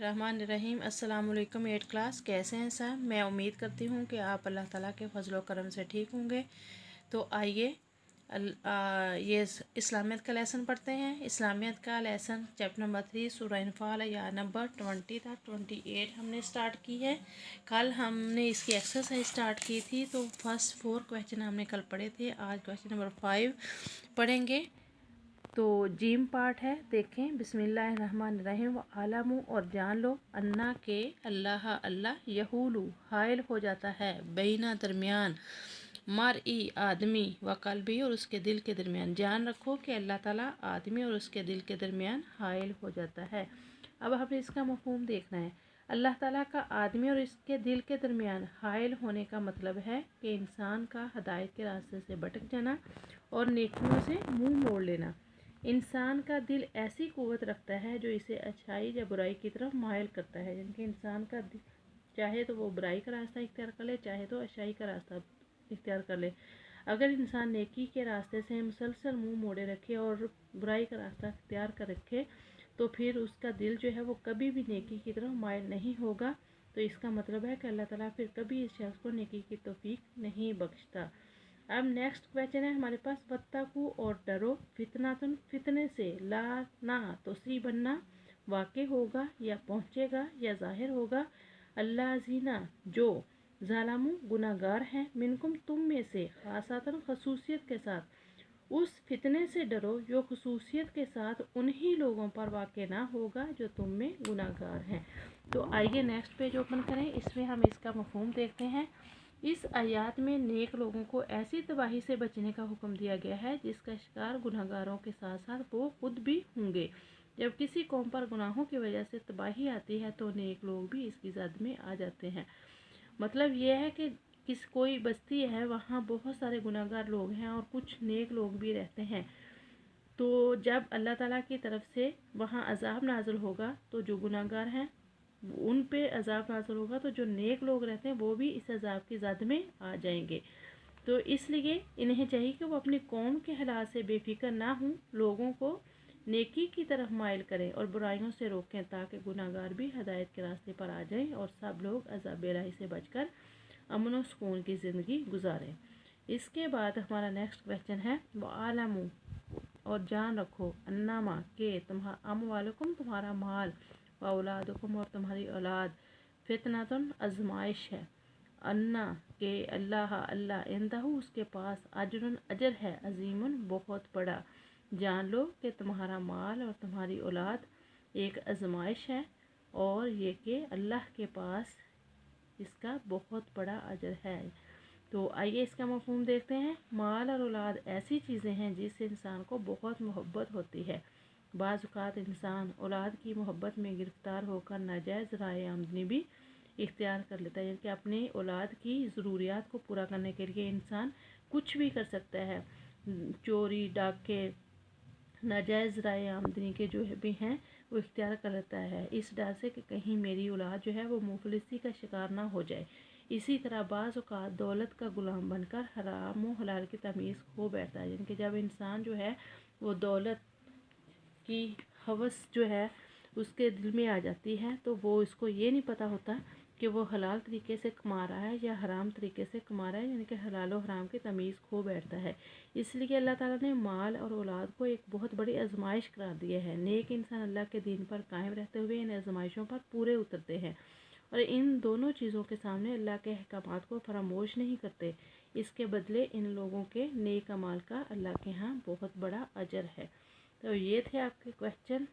बिस्मिल्लाहिर्रहमानिर्रहीम। अस्सलाम वालेकुम 8 क्लास, कैसे हैं साहब? मैं उम्मीद करती हूँ कि आप अल्लाह ताला के फजल व करम से ठीक होंगे। तो आइए ये इस्लामियत का लेसन पढ़ते हैं। इस्लामियत का लेसन चैप्टर नंबर 3 सूरह इनफाल या नंबर 20 था 28 हमने स्टार्ट की है। कल हमने इसकी एक्सरसाइज स्टार्ट की थी, तो फर्स्ट 4 क्वेश्चन हमने कल पढ़े थे। आज क्वेश्चन नंबर 5 पढ़ेंगे। तो जीम पार्ट है, देखें। बिस्मिल्लाहिर्रहमानिर्रहीम। आलमू और जान लो, अन्ना के अल्लाह अल्लाह यहूलू हायल हो जाता है, बैना दरमियान, मरई आदमी व कल्बी और उसके दिल के दरमियान। जान रखो कि अल्लाह ताला आदमी और उसके दिल के दरमियान हायल हो जाता है। अब हमें इसका मफहूम देखना है। अल्लाह ताला का आदमी और इसके दिल के दरमियान हायल होने का मतलब है कि इंसान का हदायत के रास्ते से भटक जाना और नेकियों से मुंह मोड़ लेना। इंसान का दिल ऐसी क़ुव्वत रखता है जो इसे अच्छाई या बुराई की तरफ मायल करता है। यानी कि इंसान का दिल चाहे तो वो बुराई का रास्ता इख्तियार कर ले, चाहे तो अच्छाई का रास्ता इख्तियार कर ले। अगर इंसान नेकी के रास्ते से मुसलसल मुंह मोड़े रखे और बुराई का रास्ता इख्तियार कर रखे, तो फिर उसका दिल जो है वो कभी भी नेकी की तरफ मायल नहीं होगा। तो इसका मतलब है कि अल्लाह ताला फिर कभी इस शख्स को नेकी की तौफीक नहीं बख्शता। अब नेक्स्ट क्वेश्चन है हमारे पास, वत्तकू और डरो, फितनातुन फितने से, ला ना तो सी बनना, वाक़े होगा या पहुँचेगा या ज़ाहिर होगा, अल्लाज़ीना जो, ज़ालमू गुनाहगार हैं, मिनकुम तुम में से, खासातन खसूसियत के साथ, उस फितने से डरो जो खसूसियत के साथ उन्हीं लोगों पर वाक़े ना होगा जो तुम में गुनाहगार हैं। तो आइए नेक्स्ट पेज ओपन करें, इसमें हम इसका मफहूम देखते हैं। इस आयत में नेक लोगों को ऐसी तबाही से बचने का हुक्म दिया गया है जिसका शिकार गुनहगारों के साथ साथ वो खुद भी होंगे। जब किसी कौम पर गुनाहों की वजह से तबाही आती है तो नेक लोग भी इसकी जद में आ जाते हैं। मतलब ये है कि कोई बस्ती है, वहाँ बहुत सारे गुनहगार लोग हैं और कुछ नेक लोग भी रहते हैं। तो जब अल्लाह ताला की तरफ से वहाँ अजाब नाज़िल होगा तो जो गुनहगार हैं उन पे अजाब नाज़िल होगा, तो जो नेक लोग रहते हैं वो भी इस अजाब की ज़द में आ जाएंगे। तो इसलिए इन्हें चाहिए कि वो अपनी कौम के हालात से बेफिक्र ना हों, लोगों को नेकी की तरफ माइल करें और बुराइयों से रोकें, ताकि गुनाहगार भी हदायत के रास्ते पर आ जाएं और सब लोग अजाब बेराही से बचकर अमन व सुकून की ज़िंदगी गुजारें। इसके बाद हमारा नेक्स्ट क्वेश्चन है, वालमू और जान रखो, अन्नामा के अमवालकुम तुम्हारा माल, व औलादकुम और तुम्हारी औलाद, फितनातुन आजमाइश है, अन्ना के अल्लाह अल्लाह इंदहू उसके पास, अजरुन अजर है, अजीमुन बहुत बड़ा। जान लो कि तुम्हारा माल और तुम्हारी औलाद एक आजमाइश है और ये कि अल्लाह के पास इसका बहुत बड़ा अजर है। तो आइए इसका मफहूम देखते हैं। माल और औलाद ऐसी चीज़ें हैं जिससे इंसान को बहुत मोहब्बत होती है। बाज़ औक़ात इंसान औलाद की मोहब्बत में गिरफ़्तार होकर नाजायज़ राय आमदनी भी इख्तियार कर लेता है। यानी कि अपनी औलाद की ज़रूरियात को पूरा करने के लिए इंसान कुछ भी कर सकता है। चोरी, डाके, नाजायज़ राय आमदनी के जो भी हैं वो इख्तियार कर लेता है, इस डर से कि कहीं मेरी औलाद जो है वो मुफलिसी का शिकार ना हो जाए। इसी तरह बाज़ औक़ात दौलत का गुलाम बनकर हराम व हलाल की तमीज़ खो बैठता है। यानी कि जब इंसान जो है वो दौलत की हवस जो है उसके दिल में आ जाती है, तो वो इसको ये नहीं पता होता कि वो हलाल तरीके से कमा रहा है या हराम तरीके से कमा रहा है, यानी कि हलाल और हराम की तमीज़ खो बैठता है। इसलिए अल्लाह ताला ने माल और औलाद को एक बहुत बड़ी आजमाइश करार दिया है। नेक इंसान अल्लाह के दीन पर कायम रहते हुए इन आजमाइशों पर पूरे उतरते हैं और इन दोनों चीज़ों के सामने अल्लाह के अहकामात को फरामोश नहीं करते। इसके बदले इन लोगों के नेक अमाल का अल्लाह के यहाँ बहुत बड़ा अजर है। तो ये थे आपके क्वेश्चन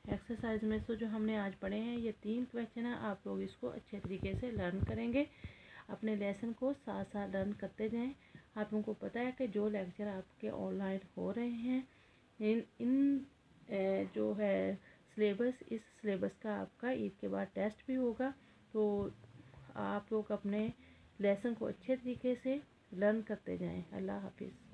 एक्सरसाइज में से जो हमने आज पढ़े हैं। ये 3 क्वेश्चन है, आप लोग इसको अच्छे तरीके से लर्न करेंगे, अपने लेसन को साथ साथ लर्न करते जाएं। आप लोगों को पता है कि जो लेक्चर आपके ऑनलाइन हो रहे हैं, इन जो है सिलेबस, इस सिलेबस का आपका ईद के बाद टेस्ट भी होगा। तो आप लोग अपने लेसन को अच्छे तरीके से लर्न करते जाएं। अल्लाह हाफिज़।